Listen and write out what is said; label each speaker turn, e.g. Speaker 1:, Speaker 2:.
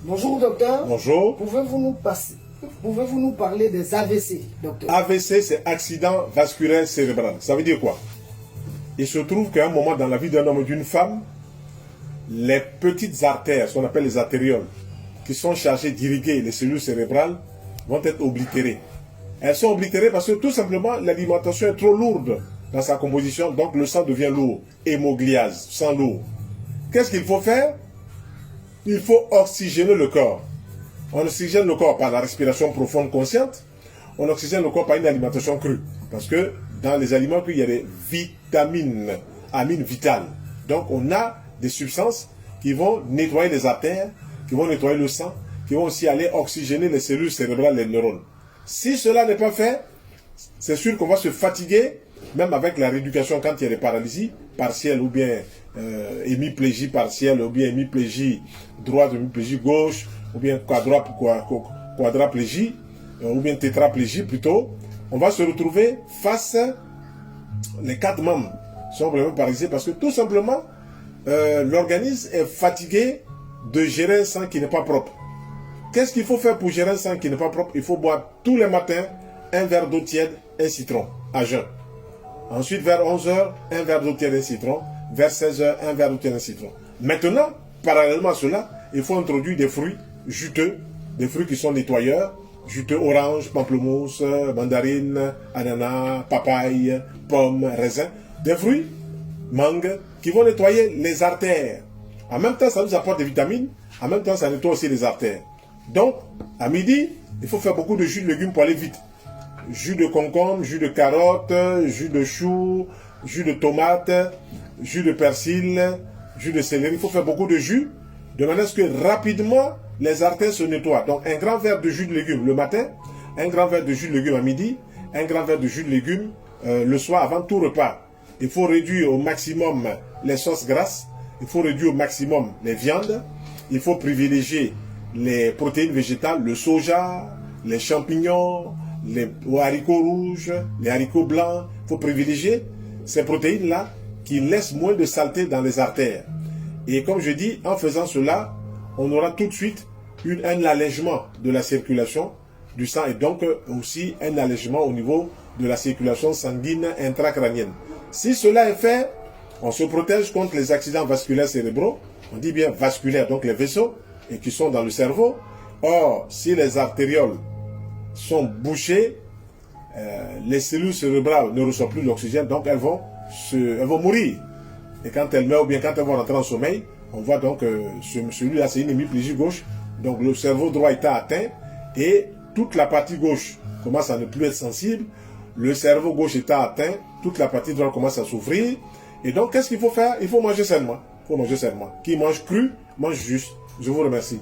Speaker 1: Bonjour docteur.
Speaker 2: Bonjour.
Speaker 1: Pouvez-vous nous parler des AVC, docteur?
Speaker 2: AVC, c'est accident vasculaire cérébral. Ça veut dire quoi? Il se trouve qu'à un moment dans la vie d'un homme et d'une femme, les petites artères, ce qu'on appelle les artérioles, qui sont chargées d'irriguer les cellules cérébrales, vont être oblitérées. Elles sont oblitérées parce que tout simplement l'alimentation est trop lourde dans sa composition, donc le sang devient lourd, hémogliase, sang lourd. Qu'est-ce qu'il faut faire? Il faut oxygéner le corps. On oxygène le corps par la respiration profonde consciente, on oxygène le corps par une alimentation crue. Parce que dans les aliments crus, il y a des vitamines, amines vitales. Donc on a des substances qui vont nettoyer les artères, qui vont nettoyer le sang, qui vont aussi aller oxygéner les cellules cérébrales, les neurones. Si cela n'est pas fait, c'est sûr qu'on va se fatiguer, même avec la rééducation quand il y a des paralysies partielles ou bien hémiplégie partielle, ou bien hémiplégie droite, hémiplégie gauche, ou bien quadraplégie, ou bien tétraplégie plutôt. On va se retrouver face, les 4 membres sont vraiment paralysés parce que tout simplement, l'organisme est fatigué de gérer un sang qui n'est pas propre. Qu'est-ce qu'il faut faire pour gérer un sang qui n'est pas propre? Il faut boire tous les matins un verre d'eau tiède, un citron, à jeun. Ensuite, vers 11h, un verre d'eau tiède, un citron. Vers 16h, un verre d'eau tiède, un citron. Maintenant, parallèlement à cela, il faut introduire des fruits juteux, des fruits qui sont nettoyeurs, juteux, orange, pamplemousse, mandarine, ananas, papaye, pomme, raisin. Des fruits, mangue, qui vont nettoyer les artères. En même temps, ça nous apporte des vitamines. En même temps, ça nettoie aussi les artères. Donc, à midi, il faut faire beaucoup de jus de légumes pour aller vite. Jus de concombre, jus de carotte, jus de chou, jus de tomate, jus de persil, jus de céleri. Il faut faire beaucoup de jus, de manière à ce que rapidement, les artères se nettoient. Donc, un grand verre de jus de légumes le matin, un grand verre de jus de légumes à midi, un grand verre de jus de légumes le soir avant tout repas. Il faut réduire au maximum les sauces grasses, il faut réduire au maximum les viandes, il faut privilégier les protéines végétales, le soja, les champignons, les haricots rouges, les haricots blancs. Il faut privilégier ces protéines-là qui laissent moins de saleté dans les artères. Et comme je dis, en faisant cela, on aura tout de suite un allègement de la circulation du sang et donc aussi un allègement au niveau de la circulation sanguine intracrânienne. Si cela est fait, on se protège contre les accidents vasculaires cérébraux. On dit bien vasculaires, donc les vaisseaux, et qui sont dans le cerveau. Or, si les artérioles sont bouchées, les cellules cérébrales ne reçoivent plus l'oxygène, donc elles vont mourir. Et quand elles meurent, ou bien quand elles vont rentrer en sommeil, on voit donc celui-là, c'est une hémiplégie gauche. Donc le cerveau droit est atteint et toute la partie gauche commence à ne plus être sensible. Le cerveau gauche étant atteint, toute la partie droite commence à souffrir. Et donc, qu'est-ce qu'il faut faire? Il faut manger sainement. Il faut manger sainement. Qui mange cru, mange juste. Je vous remercie.